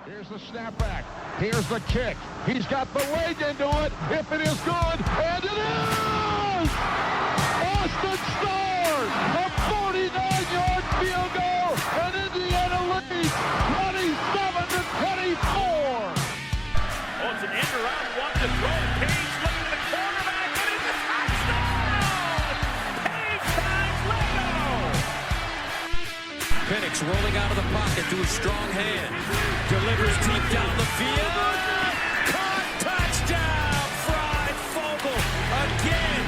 Here's the snapback. Here's the kick. He's got the leg into it. If it is good, and it is! Austin scores a 49-yard field goal, and Indiana leads 27-24. Oh, it's an end around one to throw. Page looking at the quarterback, and it's a touchdown! Page finds Leno! Penix rolling out of the pocket to a strong hand. Delivers deep down the field. Caught, touchdown! Fried Fogel again.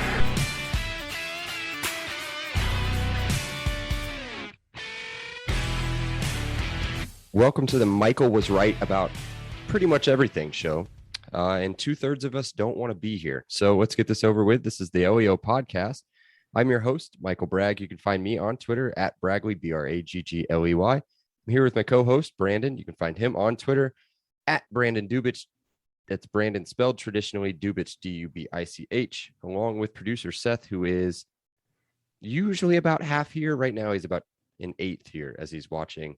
Welcome to the Michael Was Right About Pretty Much Everything show. And 2/3 of us don't want to be here. So let's get this over with. This is the LEO podcast. I'm your host, Michael Bragg. You can find me on Twitter at Bragley, Braggley. I'm here with my co-host, Brandon. You can find him on Twitter at Brandon Dubich. That's Brandon spelled traditionally, Dubich, Dubich, along with producer Seth, who is usually about half here. Right now, he's about an eighth here as he's watching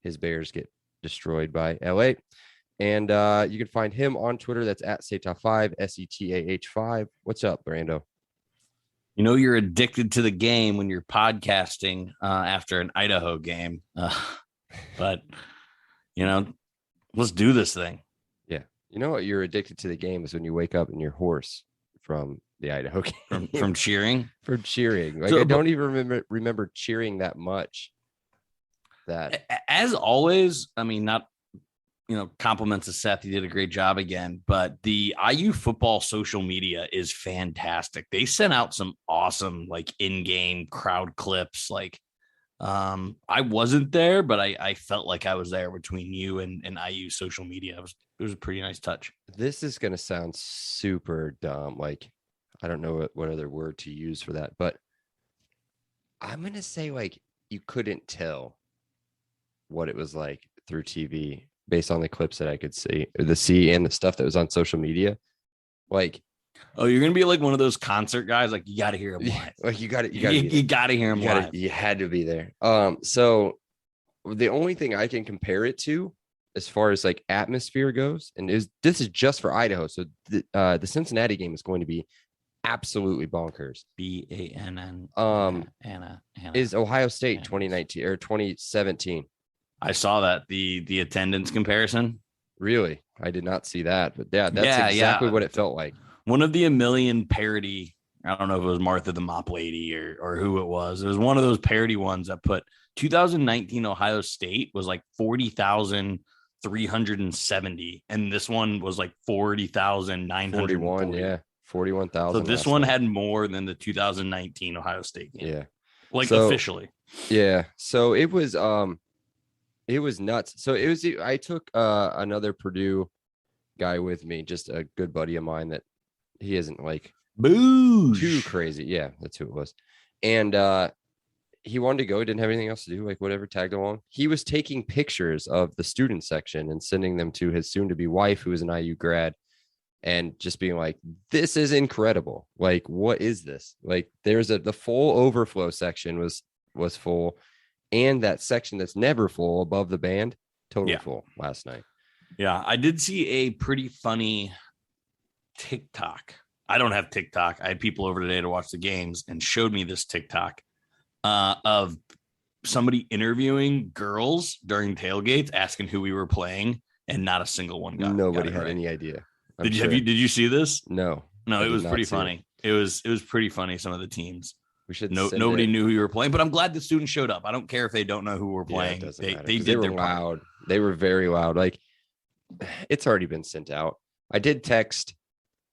his Bears get destroyed by LA. And you can find him on Twitter. That's at Setah5, Setah5. What's up, Brando? You know, you're addicted to the game when you're podcasting after an Idaho game. But, you know, let's do this thing. Yeah. You know what? You're addicted to the game is when you wake up and you're hoarse from the Idaho game. From cheering? From cheering. Like, So, I don't even remember cheering that much. That as always, I mean, not, compliments to Seth. He did a great job again. But the IU football social media is fantastic. They sent out some awesome, in-game crowd clips. I wasn't there, but I felt like I was there between you and IU social media. It was a pretty nice touch. this is going to sound super dumb. I don't know what other word to use for that, but I'm going to say you couldn't tell what it was like through TV based on the clips that I could see and the stuff that was on social media. Oh, you're gonna be like one of those concert guys. You got to hear him live. You got to You got to hear him live. You had to be there. So the only thing I can compare it to as far as atmosphere goes, and this is just for Idaho. So the Cincinnati game is going to be absolutely bonkers. BANN. Anna. Is Ohio State 2019 or 2017? I saw that the attendance comparison. Really? I did not see that, but that's exactly what it felt like. One of the a million parody. I don't know if it was Martha the Mop Lady or who it was. It was one of those parody ones that put 2019 Ohio State was 40,370, and this one was 40,941. Yeah, 41,000. So this one had more than the 2019 Ohio State game. Yeah, officially. Yeah, so it was nuts. So I took another Purdue guy with me, just a good buddy of mine that he isn't Boosh. too crazy. Yeah, that's who it was. And he wanted to go, didn't have anything else to do, whatever, tagged along. He was taking pictures of the student section and sending them to his soon-to-be wife, who is an IU grad, and just being like, this is incredible. What is this? There's the full overflow section was full, and that section that's never full above the band, totally full last night. Yeah, I did see a pretty funny TikTok. I don't have TikTok. I had people over today to watch the games and showed me this TikTok of somebody interviewing girls during tailgates, asking who we were playing, and not a single one got. Nobody got had right. any idea. Did you see this? No, it was pretty funny. It was pretty funny. Some of the teams. We should. Nobody knew who you were playing, but I'm glad the students showed up. I don't care if they don't know who we're playing. They were loud. They were very loud. It's already been sent out. I did text.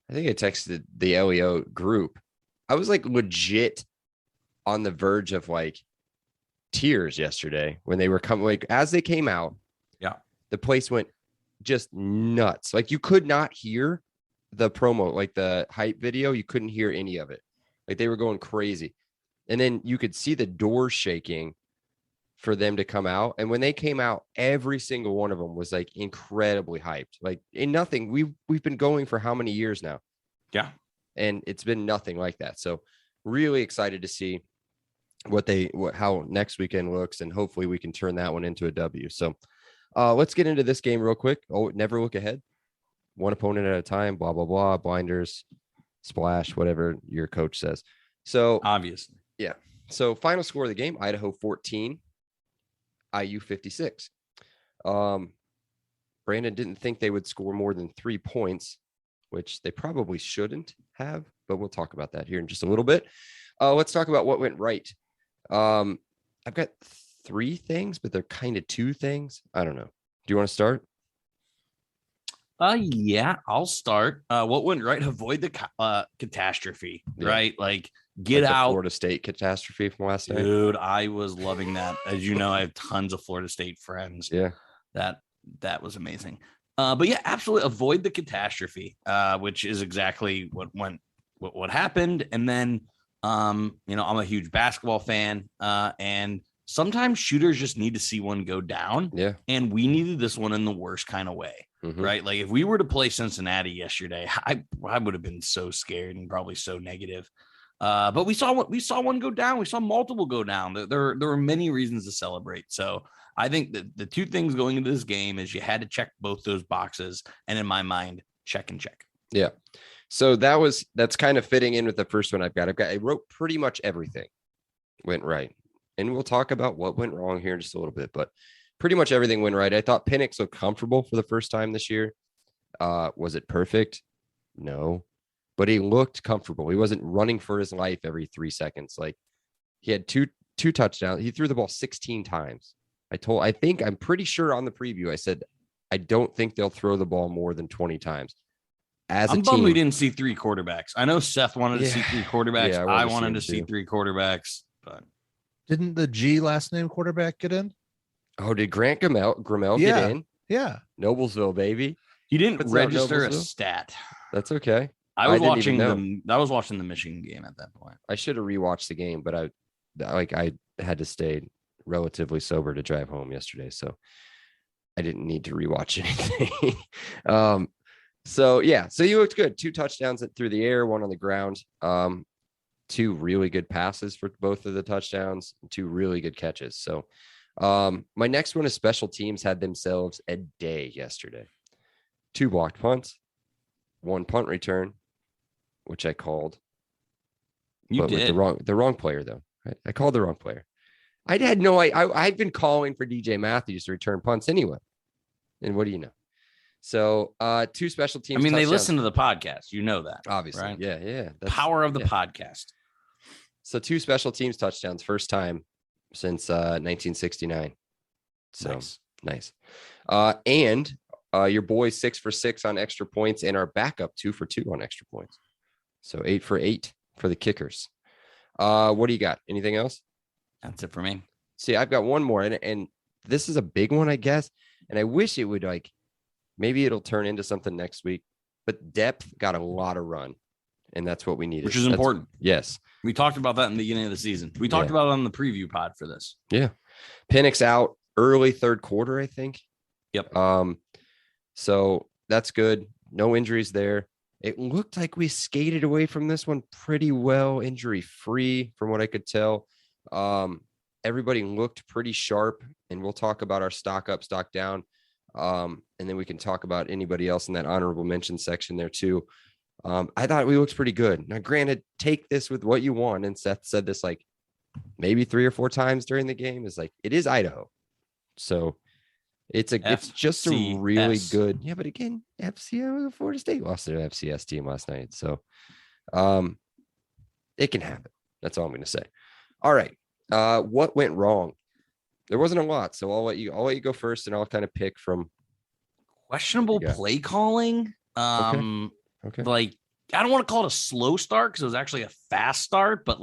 I think I texted the LEO group. I was legit on the verge of tears yesterday when they were coming. As they came out, yeah, the place went just nuts. You could not hear the promo, the hype video. You couldn't hear any of it. They were going crazy. And then you could see the doors shaking for them to come out. And when they came out, every single one of them was incredibly hyped. In nothing. We've been going for how many years now? Yeah. And it's been nothing like that. So really excited to see how next weekend looks, and hopefully we can turn that one into a W. So Let's get into this game real quick. Oh, never look ahead. One opponent at a time, blah, blah, blah, blinders, splash, whatever your coach says. So Obviously. yeah. So final score of the game, Idaho 14, IU 56. Brandon didn't think they would score more than 3 points, which they probably shouldn't have, but we'll talk about that here in just a little bit. Let's talk about what went right. I've got 3 things, but they're kind of 2 things. I don't know. Do you want to start? Yeah, I'll start. What went right? Avoid the catastrophe, right? Like get like the out. Florida State catastrophe from last night. Dude, I was loving that. As you know, I have tons of Florida State friends. Yeah. That was amazing. But yeah, absolutely avoid the catastrophe, which is exactly what happened. And then, I'm a huge basketball fan, and sometimes shooters just need to see one go down. Yeah. And we needed this one in the worst kind of way, right? Like if we were to play Cincinnati yesterday, I would have been so scared and probably so negative. But we saw one go down. We saw multiple go down. There were many reasons to celebrate. So I think that the 2 things going into this game is you had to check both those boxes. And in my mind, check and check. Yeah. So that's kind of fitting in with the first one I wrote pretty much everything went right. And we'll talk about what went wrong here in just a little bit, but pretty much everything went right. I thought Penix looked comfortable for the first time this year. Was it perfect? No, but he looked comfortable. He wasn't running for his life every 3 seconds. Like he had two touchdowns. He threw the ball 16 times. I'm pretty sure on the preview, I said, I don't think they'll throw the ball more than 20 times. I'm bummed we didn't see 3 quarterbacks. I know Seth wanted to see 3 quarterbacks. Yeah, I wanted to see 3 quarterbacks, but didn't the G last name quarterback get in? Oh, did Grant Grimmel get in? Yeah. Noblesville, baby. He didn't What's register a Noblesville? stat. That's okay. I was watching the Michigan game at that point. I should have rewatched the game, but I had to stay relatively sober to drive home yesterday, so I didn't need to rewatch anything. So he looked good. 2 touchdowns through the air, 1 on the ground. 2 really good passes for both of the touchdowns, 2 really good catches. So my next one is special teams had themselves a day yesterday. 2 blocked punts, 1 punt return, which I called. You did. With the wrong player though. I called the wrong player. I had no I've been calling for DJ Matthews to return punts anyway. And what do you know? So 2 special teams. I mean, they listen to the podcast. You know that. Obviously. Right? Yeah. Power of the podcast. So 2 special teams touchdowns, first time since 1969. So nice. And your boys 6 for 6 on extra points, and our backup 2 for 2 on extra points. So 8 for 8 for the kickers. What do you got? Anything else? That's it for me. See, I've got one more, and this is a big one, I guess. And I wish it would maybe it'll turn into something next week. But depth got a lot of run, and that's what we needed. Which is important. Yes. We talked about that in the beginning of the season. We talked about it on the preview pod for this. Yeah. Penix out early 3rd quarter, I think. Yep. So that's good. No injuries there. It looked like we skated away from this one pretty well, injury free from what I could tell. Everybody looked pretty sharp, and we'll talk about our stock up, stock down. And then we can talk about anybody else in that honorable mention section there too. I thought we looked pretty good. Now, granted, take this with what you want. And Seth said this maybe 3 or 4 times during the game is it is Idaho. So it's just a really good. Yeah. But again, Florida State lost their FCS team last night. So it can happen. That's all I'm going to say. All right. What went wrong? There wasn't a lot. So I'll let you go first, and I'll kind of pick from questionable play calling. Okay. I don't want to call it a slow start because it was actually a fast start, but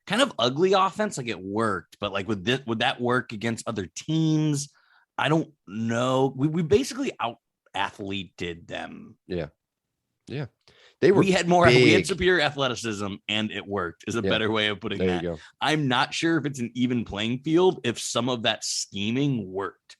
kind of ugly offense. It worked, but would that work against other teams? I don't know. We basically out athleted them. Yeah. We had superior athleticism, and it worked is a better way of putting that. You go. I'm not sure if it's an even playing field if some of that scheming worked.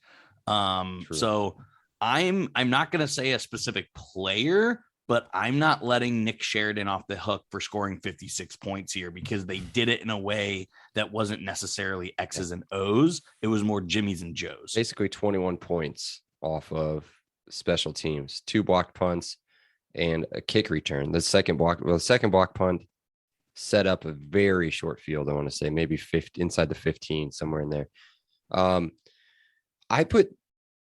So I'm not going to say a specific player, but I'm not letting Nick Sheridan off the hook for scoring 56 points here because they did it in a way that wasn't necessarily X's and O's. It was more Jimmy's and Joe's. Basically 21 points off of special teams, 2 blocked punts and a kick return. The second block punt set up a very short field. I want to say maybe 50 inside the 15, somewhere in there. I put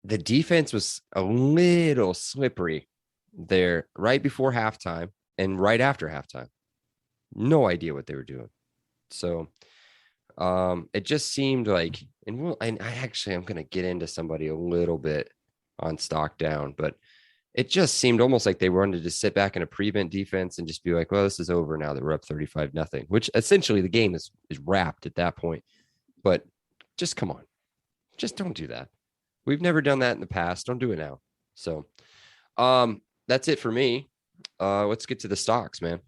the defense was a little slippery there right before halftime and right after halftime. No idea what they were doing. So it just seemed like, and I'm going to get into somebody a little bit on stock down, but it just seemed almost like they wanted to sit back in a prevent defense and just be like, well, this is over now that we're up 35-0, which essentially the game is wrapped at that point. But just come on, just don't do that. We've never done that in the past. Don't do it now. So that's it for me. Let's get to the stocks, man.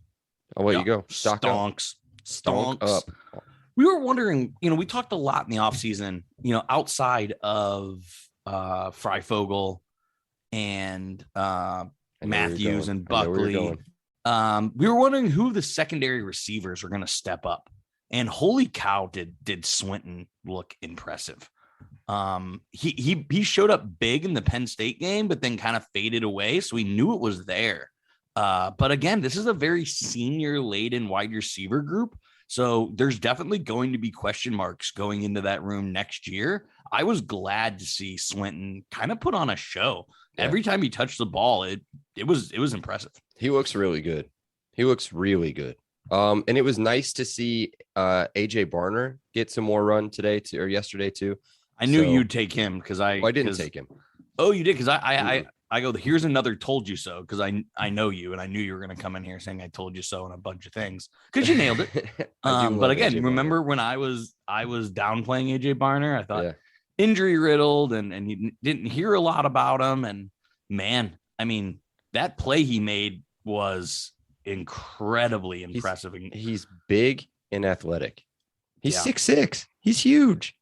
I'll let you go. Stonks. Up. We were wondering, we talked a lot in the offseason, outside of Freifogel and Matthews and Buckley. We were wondering who the secondary receivers were going to step up. And holy cow, did Swinton look impressive. He showed up big in the Penn State game, but then kind of faded away. So we knew it was there. But again, this is a very senior laden wide receiver group. So there's definitely going to be question marks going into that room next year. I was glad to see Swinton kind of put on a show. Yeah. Every time he touched the ball, it was impressive. He looks really good. And it was nice to see AJ Barner get some more run today or yesterday too. I knew you'd take him because I didn't take him. Oh, you did? Because I go, here's another told you so, because I know you and I knew you were going to come in here saying I told you so and a bunch of things because you nailed it. But again, AJ remember Barner. when I was downplaying AJ Barner? I thought injury riddled and you didn't hear a lot about him. And man, I mean, that play he made was incredibly impressive. He's big and athletic. He's 6'6". He's huge.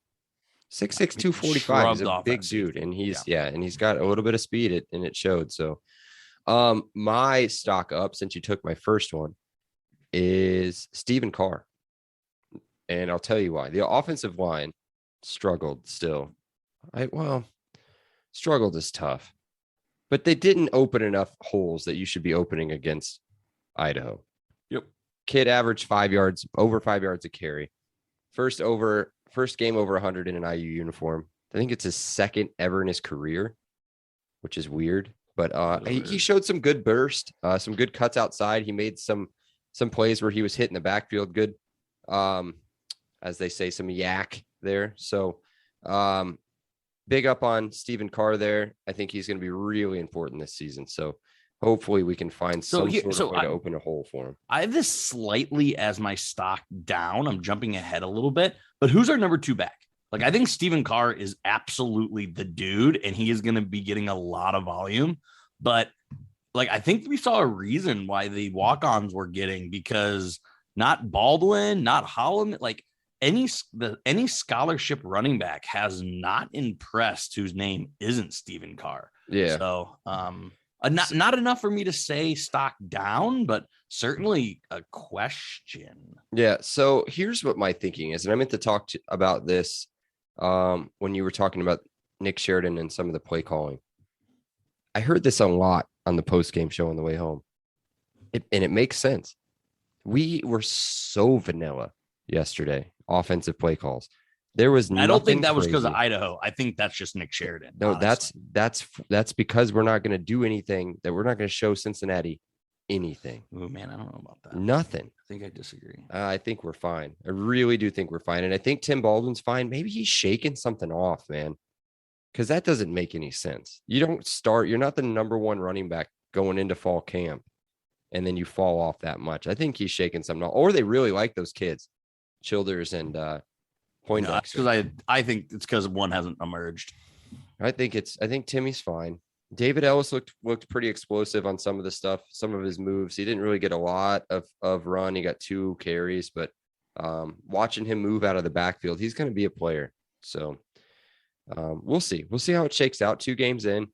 6'6", 245. He's a big dude, and and he's got a little bit of speed, and it showed. So, my stock up, since you took my first one, is Stephen Carr, and I'll tell you why. The offensive line struggled still. Struggled is tough, but they didn't open enough holes that you should be opening against Idaho. Yep. Kid averaged over 5 yards a carry. First game over 100 in an IU uniform. I think it's his second ever in his career, which is weird. But he showed some good burst, some good cuts outside. He made some plays where he was hitting the backfield good, as they say, some yak there. So big up on Stephen Carr there. I think he's going to be really important this season. So hopefully we can find some sort of way to open a hole for him. I have this slightly as my stock down. I'm jumping ahead a little bit, but who's our number 2 back? Like, I think Stephen Carr is absolutely the dude, and he is going to be getting a lot of volume. But like, I think we saw a reason why the walk-ons were getting, because not Baldwin, not Holland, like any scholarship running back has not impressed whose name isn't Stephen Carr. Yeah. So, not enough for me to say stock down, but certainly a question. Yeah. So here's what my thinking is, and I meant to talk about this when you were talking about Nick Sheridan and some of the play calling. I heard this a lot on the post-game show on the way home, and it makes sense. We were so vanilla yesterday, offensive play calls. There was I don't think that crazy. was because of Idaho. I think that's just Nick Sheridan. No, honestly. that's because we're not going to do anything, that we're not going to show Cincinnati anything. Oh man, I don't know about that. Nothing. I think I disagree. I think we're fine. I really do think we're fine. And I think Tim Baldwin's fine. Maybe he's shaking something off, man, because that doesn't make any sense. You're not the number 1 running back going into fall camp, and then you fall off that much. I think he's shaking something off. Or they really like those kids, Childers and Poindexter. Because I think it's because one hasn't emerged. I think Timmy's fine. David Ellis looked pretty explosive on some of the stuff, some of his moves. He didn't really get a lot of run. He got 2 carries, but watching him move out of the backfield, he's going to be a player. So we'll see. We'll see how it shakes out. 2 games in.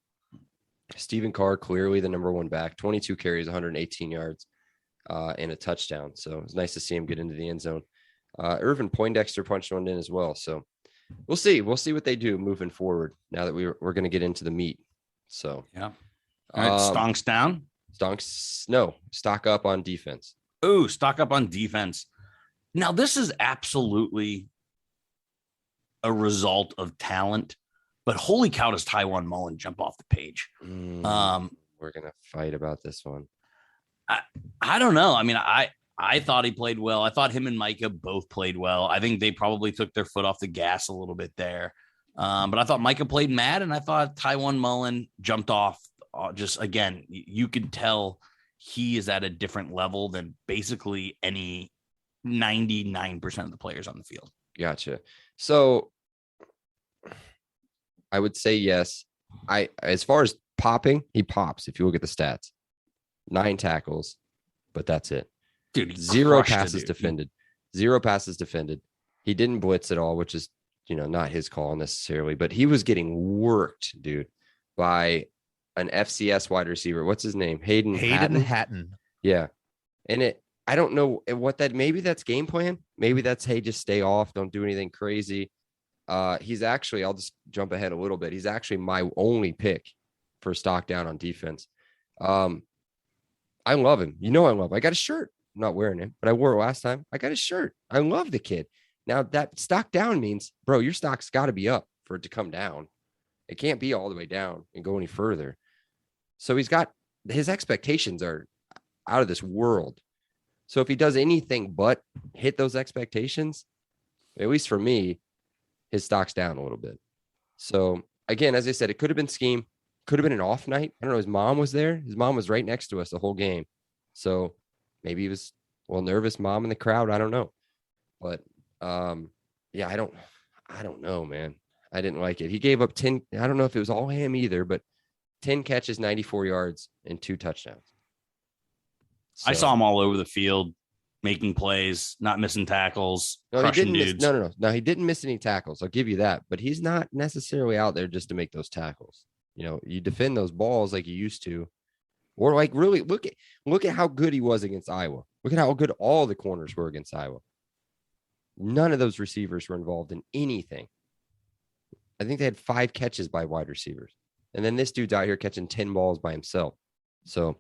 Stephen Carr, clearly the number one back, 22 carries, 118 yards, and a touchdown. So it's nice to see him get into the end zone. Irvin Poindexter punched one in as well. So we'll see. We'll see what they do moving forward now that we're going to get into the meat. So, Yeah. All right. Stonks down. Stock up on defense. Oh, stock up on defense. Now, this is absolutely a result of talent, but holy cow, does Taiwan Mullen jump off the page? We're going to fight about this one. I don't know. I mean, I thought he played well. I thought him and Micah both played well. I think they probably took their foot off the gas a little bit there. But I thought Micah played mad, and I thought Taiwan Mullen jumped off. Just again, you could tell he is at a different level than basically any 99% of the players on the field. Gotcha. So I would say yes. As far as popping, he pops. If you look at the stats, 9 tackles, but that's it. Dude, 0 passes defended. 0 passes defended. He didn't blitz at all, which is, not his call necessarily, but he was getting worked, dude, by an FCS wide receiver. What's his name? Hayden Hatton. Yeah. And I don't know what maybe that's game plan. Maybe that's, hey, just stay off. Don't do anything crazy. He's actually, I'll just jump ahead a little bit. He's actually my only pick for stock down on defense. I love him. I love him. I got a shirt. I'm not wearing it, but I wore it last time. I got a shirt. I love the kid. Now that stock down means, bro, your stock's got to be up for it to come down. It can't be all the way down and go any further. So his expectations are out of this world. So if he does anything but hit those expectations, at least for me, his stock's down a little bit. So again, as I said, it could have been scheme, could have been an off night. I don't know. His mom was there. His mom was right next to us the whole game. So maybe he was nervous, mom in the crowd. I don't know. But yeah, I don't know, man. I didn't like it. He gave up 10. I don't know if it was all him either, but 10 catches, 94 yards, and 2 touchdowns. So, I saw him all over the field, making plays, not missing tackles, crushing dudes. No, he didn't miss any tackles. I'll give you that. But he's not necessarily out there just to make those tackles. You defend those balls like you used to. Or like really look at how good he was against Iowa. Look at how good all the corners were against Iowa. None of those receivers were involved in anything. I think they had 5 catches by wide receivers. And then this dude's out here catching 10 balls by himself. So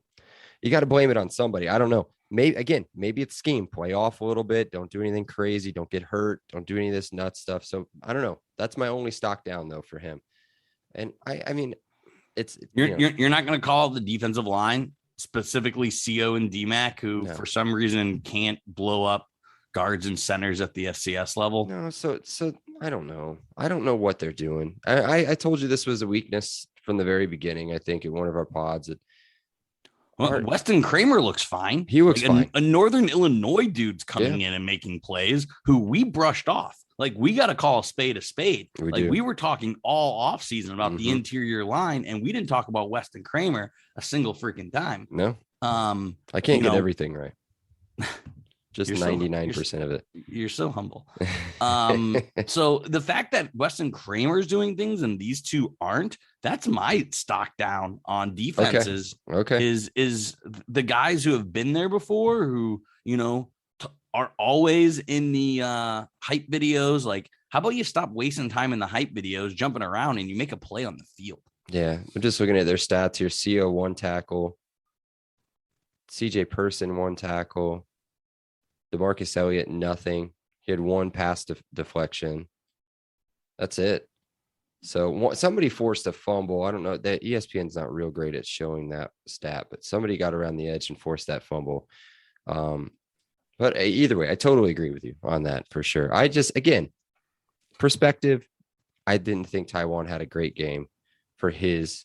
you got to blame it on somebody. I don't know. Maybe it's scheme. Play off a little bit. Don't do anything crazy. Don't get hurt. Don't do any of this nut stuff. So I don't know. That's my only stock down though for him. And I mean, you're not going to call the defensive line, specifically CO and DMAC, who for some reason can't blow up guards and centers at the FCS level. No, so I don't know. I don't know what they're doing. I told you this was a weakness from the very beginning. I think in one of our pods. Weston Kramer looks fine. He looks fine. A Northern Illinois dude's coming in and making plays who we brushed off. Like, we got to call a spade a spade. We were talking all off season about the interior line, and we didn't talk about Weston Kramer a single freaking time. No. I can't get everything right. Just 99% of it. You're so humble. So the fact that Weston Kramer's doing things and these two aren't, that's my stock down on defenses. Okay. Is the guys who have been there before, who, are always in the hype videos. Like, how about you stop wasting time in the hype videos, jumping around, and you make a play on the field? Yeah. I'm just looking at their stats here. CO 1 tackle. CJ Person 1 tackle. DeMarcus Elliott, nothing. He had 1 pass deflection. That's it. So somebody forced a fumble. I don't know. That ESPN's not real great at showing that stat, but somebody got around the edge and forced that fumble. But either way, I totally agree with you on that for sure. I just, again, perspective, I didn't think Taiwan had a great game for his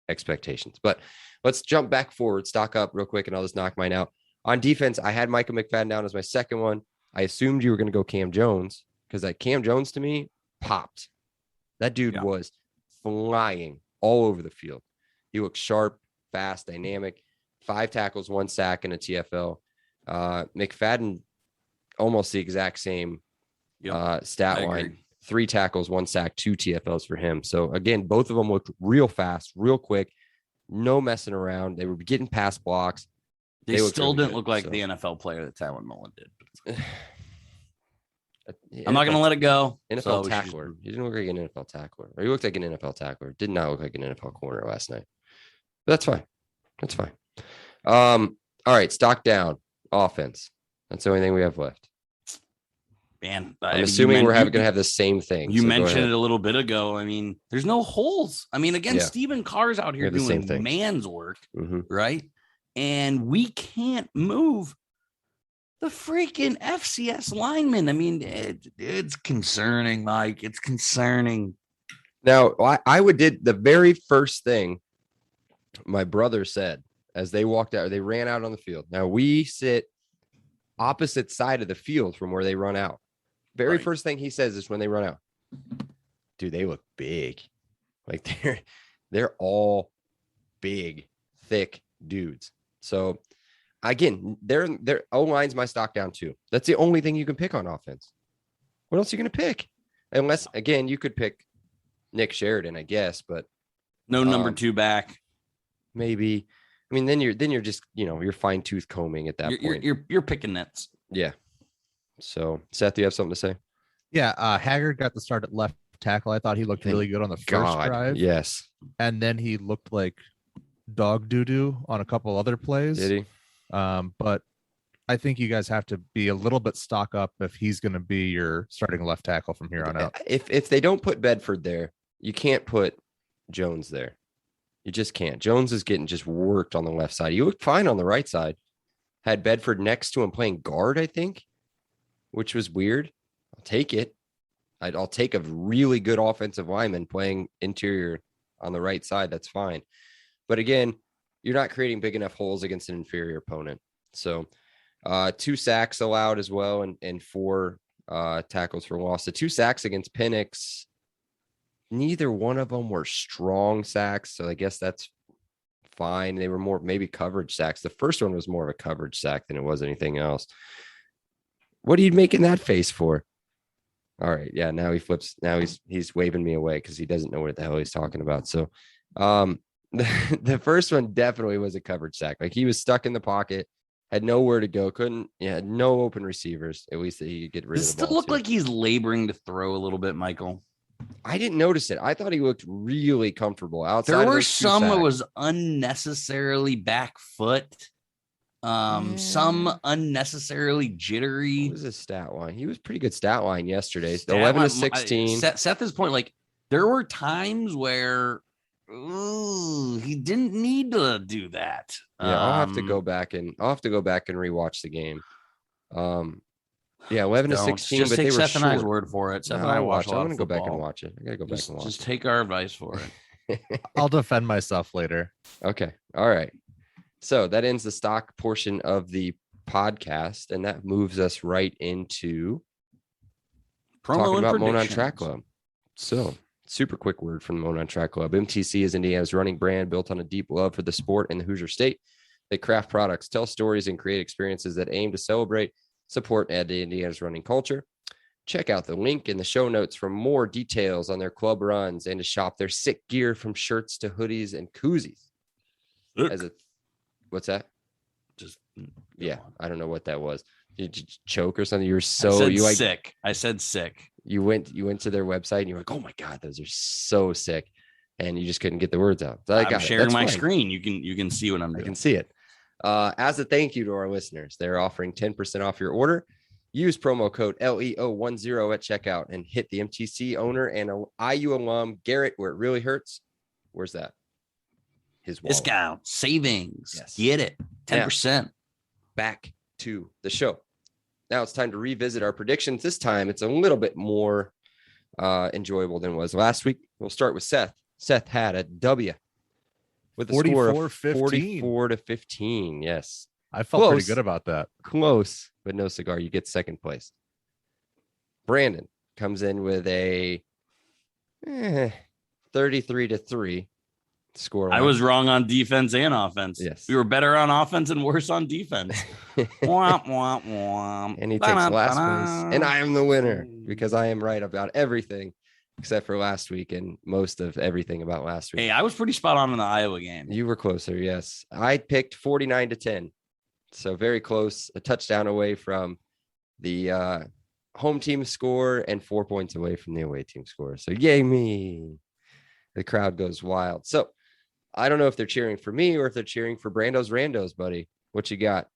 expectations. But let's jump back forward, stock up real quick, and I'll just knock mine out. On defense, I had Micah McFadden down as my second one. I assumed you were going to go Cam Jones because that Cam Jones to me popped. That dude was flying all over the field. He looked sharp, fast, dynamic. 5 tackles, 1 sack, and a TFL. McFadden, almost the exact same stat line. 3 tackles, 1 sack, 2 TFLs for him. So again, both of them looked real fast, real quick, no messing around. They were getting past blocks. They still really didn't good, look like so. the NFL player that Tylen Mullen did. NFL, I'm not going to let it go. NFL tackler. He didn't look like an NFL tackler. Or he looked like an NFL tackler. Did not look like an NFL corner last night. But that's fine. That's fine. All right, stock down. Offense. That's the only thing we have left. Man, I'm assuming we're going to have the same thing. You mentioned it a little bit ago. I mean, there's no holes. I mean, again, Stephen Carr's out here doing man's work, right? And we can't move the freaking FCS lineman. I mean, it's concerning, Mike. It's concerning. Now, I did the very first thing my brother said as they walked out, or they ran out on the field. Now, we sit opposite side of the field from where they run out. Very first thing he says is when they run out, dude, they look big. Like they're all big, thick dudes. So again, their O-line's my stock down too. That's the only thing you can pick on offense. What else are you going to pick? Unless, again, you could pick Nick Sheridan, I guess, but no number 2 back. Maybe. I mean, then you're just, you're fine tooth combing at that point. You're picking nets. Yeah. So, Seth, do you have something to say? Yeah, Haggard got the start at left tackle. I thought he looked really good on the first drive. Yes. And then he looked like dog doo-doo on a couple other plays. Did he? But I think you guys have to be a little bit stock up if he's going to be your starting left tackle from here on out. If they don't put Bedford there, you can't put Jones there. You just can't. Jones is getting just worked on the left side. He looked fine on the right side. Had Bedford next to him playing guard, I think, which was weird. I'll take it. I'll take a really good offensive lineman playing interior on the right side. That's fine. But again, you're not creating big enough holes against an inferior opponent. So 2 sacks allowed as well, and 4 tackles for loss. The 2 sacks against Penix, neither one of them were strong sacks. So I guess that's fine. They were more maybe coverage sacks. The first one was more of a coverage sack than it was anything else. What are you making that face for? All right. Yeah. Now he flips. Now he's waving me away because he doesn't know what the hell he's talking about. So the first one definitely was a coverage sack. Like he was stuck in the pocket, had nowhere to go, had no open receivers, at least that he could get rid of the ball. Does it look like he's laboring to throw a little bit, Michael? I didn't notice it. I thought he looked really comfortable outside. There were some that was unnecessarily back foot. Some unnecessarily jittery. What was his stat line? He was pretty good stat line yesterday. 11 to 16. Seth's point, like there were times where he didn't need to do that. Yeah, I'll have to go back and rewatch the game. Yeah, 11 to 16. Just but take they were Seth and I's word for it. Seth and I watch. I'm gonna go back and watch it. I gotta go back and watch. Just take our advice for it. I'll defend myself later. Okay. All right. So that ends the stock portion of the podcast, and that moves us right into talking about Monon Track Club. So, super quick word from the Monon Track Club. MTC is Indiana's running brand built on a deep love for the sport and the Hoosier State. They craft products, tell stories, and create experiences that aim to celebrate, support, and add to Indiana's running culture. Check out the link in the show notes for more details on their club runs and to shop their sick gear from shirts to hoodies and koozies. What's that? Yeah, I don't know what that was. Did you choke or something? You were sick. I said sick. You went to their website and you were like, oh my God, those are so sick. And you just couldn't get the words out. So I'm sharing my screen. You can see what I'm doing. I can see it. As a thank you to our listeners, they're offering 10% off your order. Use promo code LEO10 at checkout and hit the MTC owner and IU alum Garrett where it really hurts. Where's that? His wallet. Discount, savings, Get it, 10%. Now, back to the show. Now it's time to revisit our predictions. This time it's a little bit more enjoyable than it was last week. We'll start with Seth. Seth had a W with a score of 44 to 15. Yes. I felt pretty good about that. Close, but no cigar. You get second place. Brandon comes in with a 33 to 3 score. I was wrong on defense and offense. Yes. We were better on offense and worse on defense. Womp, womp, womp. And he takes last place. And I am the winner. because I am right about everything except for last week and most of everything about last week. Hey, I was pretty spot on in the Iowa game. You were closer, yes. I picked 49-10. So very close, a touchdown away from the home team score and 4 points away from the away team score. So yay me. The crowd goes wild. So I don't know if they're cheering for me or if they're cheering for Brando's Randos, buddy. What you got?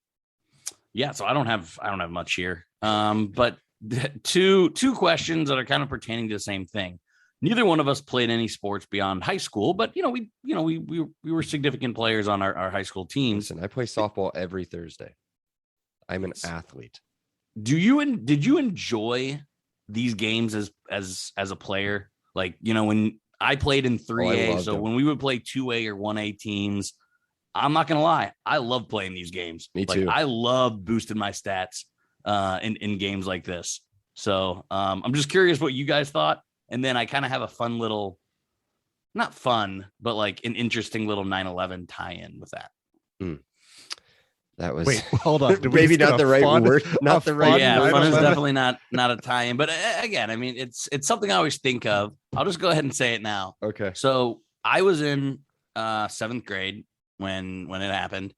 Yeah, so I don't have much here. But two questions that are kind of pertaining to the same thing. Neither one of us played any sports beyond high school, but we were significant players on our high school teams. Listen, I play softball every Thursday. I'm an athlete. Did you enjoy these games as a player? Like, when I played in 3A, so when we would play 2A or 1A teams, I'm not gonna lie, I love playing these games. Me too. I love boosting my stats in games like this. So I'm just curious what you guys thought, and then I kind of have a fun little, not fun, but like an interesting little 9/11 tie-in with that. That was wait, hold on. Maybe not the right word. Not the right. Yeah, word. fun is definitely not a tie-in. But again, I mean, it's something I always think of. I'll just go ahead and say it now. Okay. So I was in 7th grade when it happened,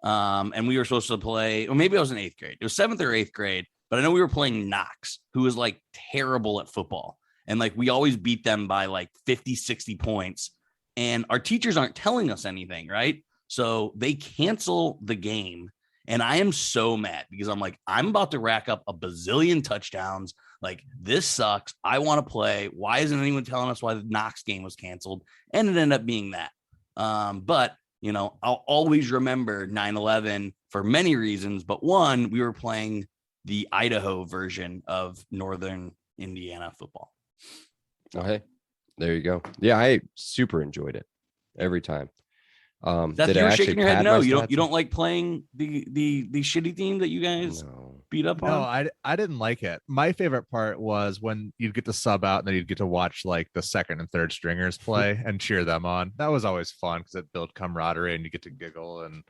and we were supposed to play. Or maybe I was in 8th grade. It was 7th or 8th grade. But I know we were playing Knox, who was like terrible at football, and like we always beat them by like 50, 60 points. And our teachers aren't telling us anything, right? So they cancel the game. And I am so mad because I'm like, I'm about to rack up a bazillion touchdowns. Like, this sucks. I want to play. Why isn't anyone telling us why the Knox game was canceled? And it ended up being that. But, I'll always remember 9/11 for many reasons. But one, we were playing the Idaho version of Northern Indiana football. Oh, hey, there you go. Yeah, I super enjoyed it every time. That you're shaking your head. No, you don't like playing the shitty team that you guys beat up on. No, I didn't like it. My favorite part was when you'd get to sub out and then you'd get to watch like the second and third stringers play and cheer them on. That was always fun because it built camaraderie and you get to giggle and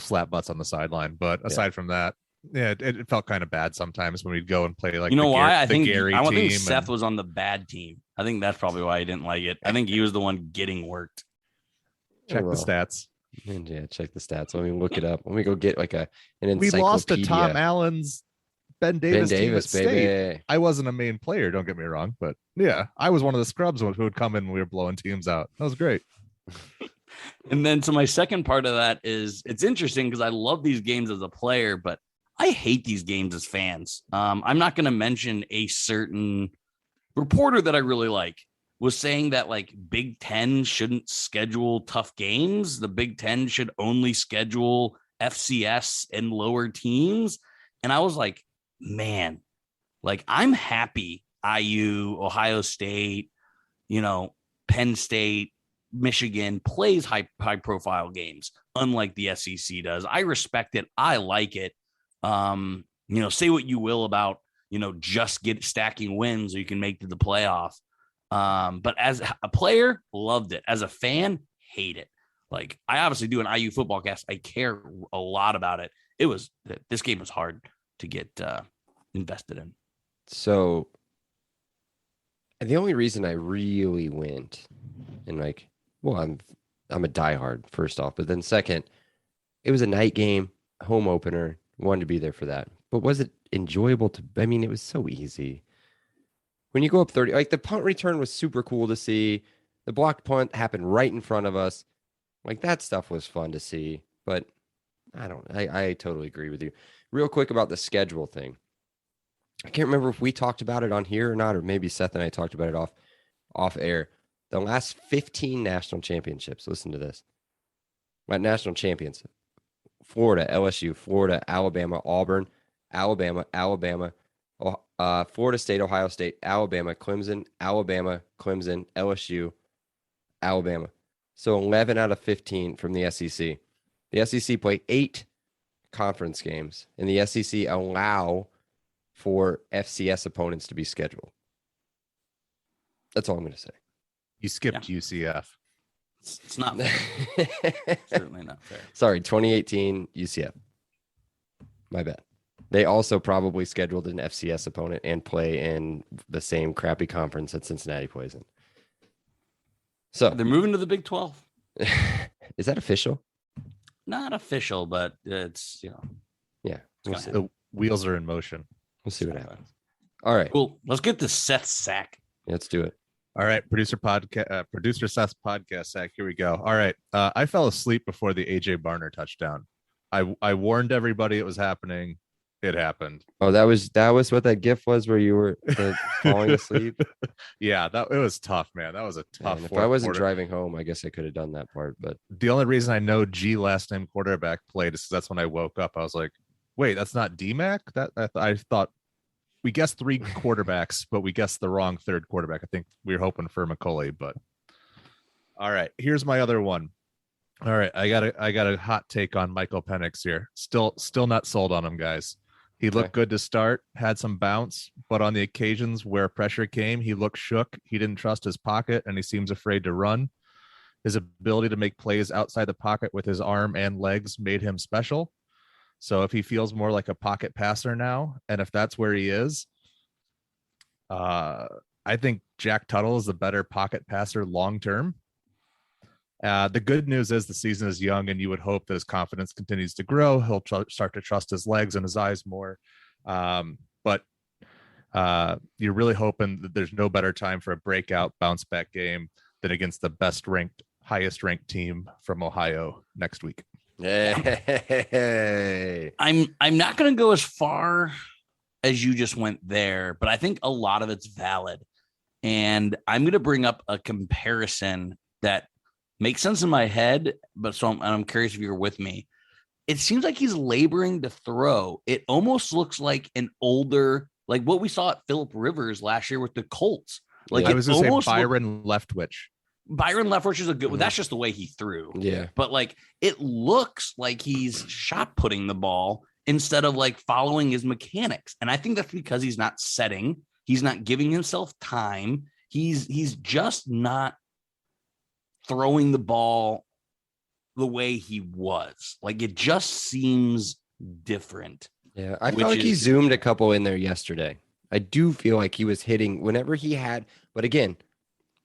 slap butts on the sideline. But aside from that, yeah, it felt kind of bad sometimes when we'd go and play like why I think Gary I don't think team Seth was on the bad team. I think that's probably why he didn't like it. I think he was the one getting worked. Check the stats. And yeah, check the stats. Let me look it up. Let me go get like an encyclopedia. We lost to Tom Allen's Ben Davis team at baby. State. I wasn't a main player, don't get me wrong, but yeah, I was one of the scrubs who would come in when we were blowing teams out. That was great. And then so my second part of that is it's interesting because I love these games as a player, but I hate these games as fans. I'm not going to mention a certain reporter that I really like was saying that like Big Ten shouldn't schedule tough games. The Big Ten should only schedule FCS and lower teams. And I was like, man, like I'm happy IU, Ohio State, Penn State, Michigan plays high profile games, unlike the SEC does. I respect it. I like it. Say what you will about, just stacking wins so you can make the playoff. But as a player, loved it. As a fan, hate it. Like I obviously do an IU football cast. I care a lot about it. This game was hard to get invested in. So the only reason I really went and I'm a diehard first off, but then second, it was a night game, home opener, wanted to be there for that. But was it enjoyable it was so easy. When you go up 30, like the punt return was super cool to see. The blocked punt happened right in front of us. Like that stuff was fun to see, but I totally agree with you. Real quick about the schedule thing. I can't remember if we talked about it on here or not, or maybe Seth and I talked about it off air. The last 15 national championships, listen to this. My national champions, Florida, LSU, Florida, Alabama, Auburn, Alabama, Florida State, Ohio State, Alabama, Clemson, LSU, Alabama. So 11 out of 15 from the SEC. The SEC play 8 conference games, and the SEC allow for FCS opponents to be scheduled. That's all I'm going to say. You skipped UCF. It's not fair. Certainly not fair. Sorry, 2018 UCF. My bad. They also probably scheduled an FCS opponent and play in the same crappy conference that Cincinnati plays in. So They're moving to the Big 12. is that official? Not official, but it's, Yeah. We'll see. The wheels are in motion. We'll see what happens. All right. Cool. Let's get to Seth Sack. Let's do it. All right, producer Seth's podcast sack. Here we go. All right, I fell asleep before the AJ Barner touchdown. I warned everybody it was happening. It happened. Oh, that was what that GIF was where you were falling asleep. Yeah, it was tough, man. That was a tough. Man, if I wasn't driving home, I guess I could have done that part. But the only reason I know G last name quarterback played is because that's when I woke up. I was like, wait, that's not DMAC. I thought. We guessed 3 quarterbacks, but we guessed the wrong 3rd quarterback. I think we were hoping for McCauley, but all right. Here's my other one. All right, I got a hot take on Michael Penix here. Still not sold on him, guys. He looked good to start, had some bounce, but on the occasions where pressure came, he looked shook. He didn't trust his pocket, and he seems afraid to run. His ability to make plays outside the pocket with his arm and legs made him special. So if he feels more like a pocket passer now, and if that's where he is, I think Jack Tuttle is the better pocket passer long term. The good news is the season is young, and you would hope that his confidence continues to grow. He'll start to trust his legs and his eyes more. But you're really hoping that there's no better time for a breakout bounce back game than against the highest ranked team from Ohio next week. Hey. I'm not going to go as far as you just went there, but I think a lot of it's valid. And I'm going to bring up a comparison that makes sense in my head, but I'm curious if you're with me. It seems like he's laboring to throw. It almost looks like an older, like what we saw at Phillip Rivers last year with the Colts. Like I was going to say Byron Leftwich. Byron Leftwich is a good one. That's just the way he threw. Yeah. But like, it looks like he's shot putting the ball instead of like following his mechanics. And I think that's because he's not setting. He's not giving himself time. He's just not throwing the ball the way he was. Like, it just seems different. Yeah. I felt like he zoomed a couple in there yesterday. I do feel like he was hitting whenever he had, but again,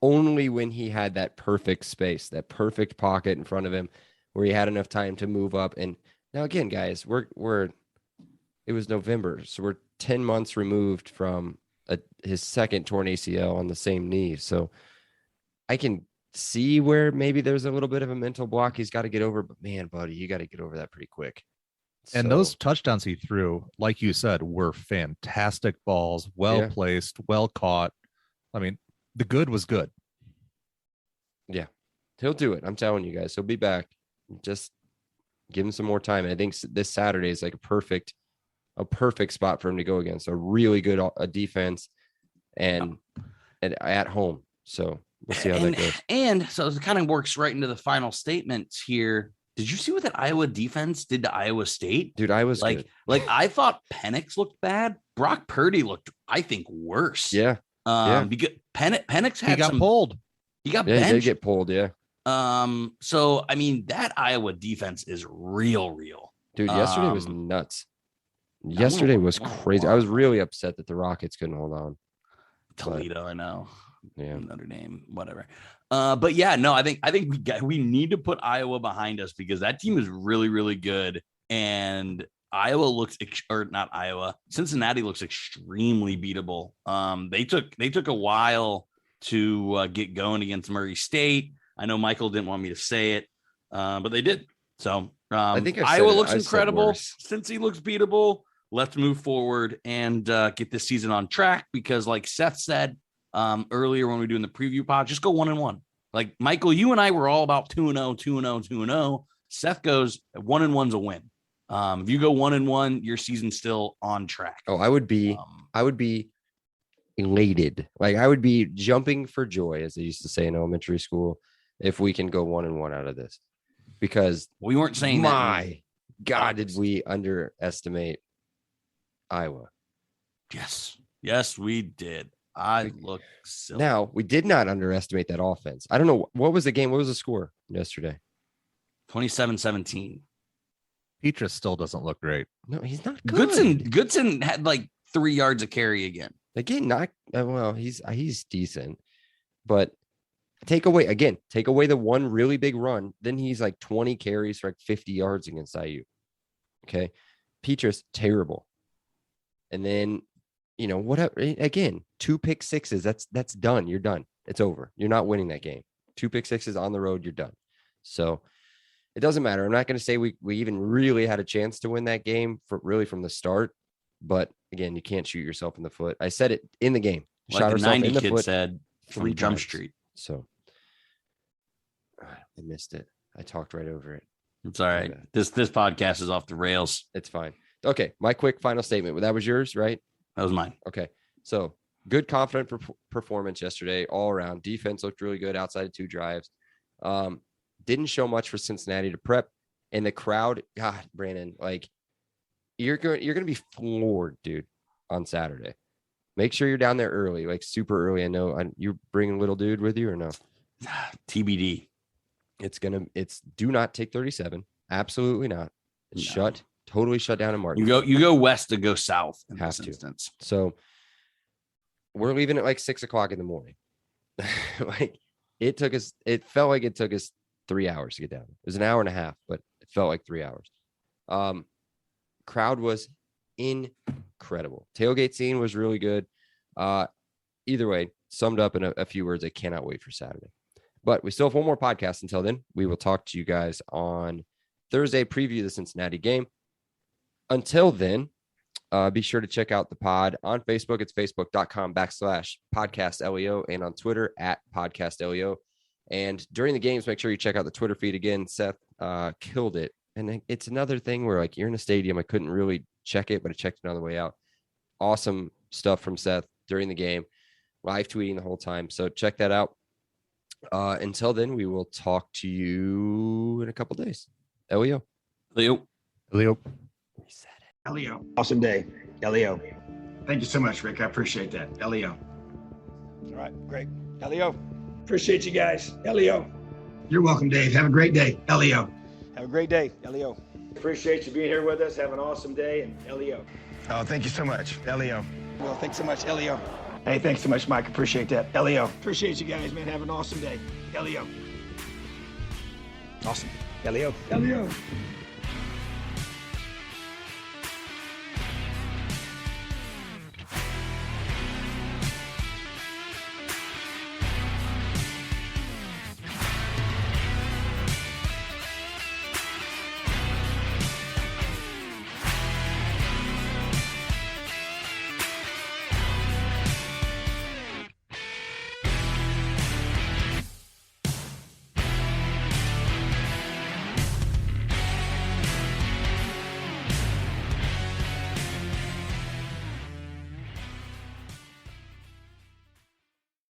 only when he had that perfect space, that perfect pocket in front of him where he had enough time to move up. And now again, guys, it was November. So we're 10 months removed from his second torn ACL on the same knee. So I can see where maybe there's a little bit of a mental block he's got to get over, but man, buddy, you got to get over that pretty quick. And those touchdowns he threw, like you said, were fantastic balls, well placed, well caught. I mean, the good was good. Yeah, he'll do it. I'm telling you guys, he'll be back. Just give him some more time. And I think this Saturday is like a perfect spot for him to go against a really good defense and at home. So we'll see how that goes. And so it kind of works right into the final statements here. Did you see what that Iowa defense did to Iowa State? Dude, I was like I thought Penix looked bad. Brock Purdy looked, I think, worse. Yeah. Because Penix had pulled. He got benched. He did get pulled, yeah. So I mean, that Iowa defense is real. Dude, yesterday was nuts. Yesterday was crazy. I was really upset that the Rockets couldn't hold on. Toledo, I know. Yeah. Notre Dame, whatever. But yeah, no, I think we need to put Iowa behind us because that team is really, really good. And Cincinnati looks extremely beatable. They took a while to get going against Murray State. I know Michael didn't want me to say it, but they did. So I think Iowa looks incredible. Cincy looks beatable. Let's move forward and get this season on track because, like Seth said earlier when we were doing the preview pod, just go 1-1. Like Michael, you and I were all about 2-0, 2-0, 2-0. Seth goes 1-1's a win. If you go 1-1, your season's still on track. Oh, I would be elated. Like I would be jumping for joy, as they used to say in elementary school, if we can go 1-1 out of this. Because we weren't saying my God, did we underestimate Iowa? Yes, we did. I look silly. Now, we did not underestimate that offense. I don't know. What was the game? What was the score yesterday? 27-17. Petrus still doesn't look great. No, he's not good. Goodson had like 3 yards of carry again. Again, not well. He's decent, but take away the one really big run, then he's like 20 carries for like 50 yards against IU. Okay, Petrus terrible, and then whatever. Again, 2 pick sixes. That's done. You're done. It's over. You're not winning that game. 2 pick sixes on the road. You're done. So it doesn't matter. I'm not going to say we even really had a chance to win that game from the start. But again, you can't shoot yourself in the foot. I said it in the game. Like Shot the 90 in the kid foot said 3 from Jump times. Street. So I missed it. I talked right over it. It's all right. This podcast is off the rails. It's fine. Okay, my quick final statement. That was yours, right? That was mine. Okay, so good, confident performance yesterday all around. Defense looked really good outside of 2 drives. Didn't show much for Cincinnati to prep, and the crowd. God, Brandon, like you're going to be floored, dude, on Saturday. Make sure you're down there early, like super early. I know you're bringing little dude with you or no? TBD. It's do not take 37. Absolutely not. It's totally shut down in Martin. You go west to go south in Have this to. instance. So we're leaving at like 6:00 in the morning. Like it felt like it took us 3 hours to get down. It was an hour and a half, but it felt like 3 hours. Crowd was incredible. Tailgate scene was really good. Either way, summed up in a few words, I cannot wait for Saturday. But we still have one more podcast. Until then, we will talk to you guys on Thursday, preview the Cincinnati game. Until then, be sure to check out the pod on Facebook. It's facebook.com/podcastleo and on Twitter @podcastleo. And during the games, make sure you check out the Twitter feed again. Seth killed it. And it's another thing where like you're in a stadium. I couldn't really check it, but I checked it on the way out. Awesome stuff from Seth during the game, live tweeting the whole time. So check that out. Until then, we will talk to you in a couple days. Leo. Leo. We said it. Leo. Awesome day. Leo. Thank you so much, Rick. I appreciate that. Leo. All right, great. Leo. Appreciate you guys. Leo. You're welcome, Dave. Have a great day. Leo. Have a great day. Leo. Appreciate you being here with us. Have an awesome day. And Leo. Oh, thank you so much. Leo. Well, thanks so much, Leo. Hey, thanks so much, Mike. Appreciate that. Leo. Appreciate you guys, man. Have an awesome day. Leo. Awesome. Leo. Leo.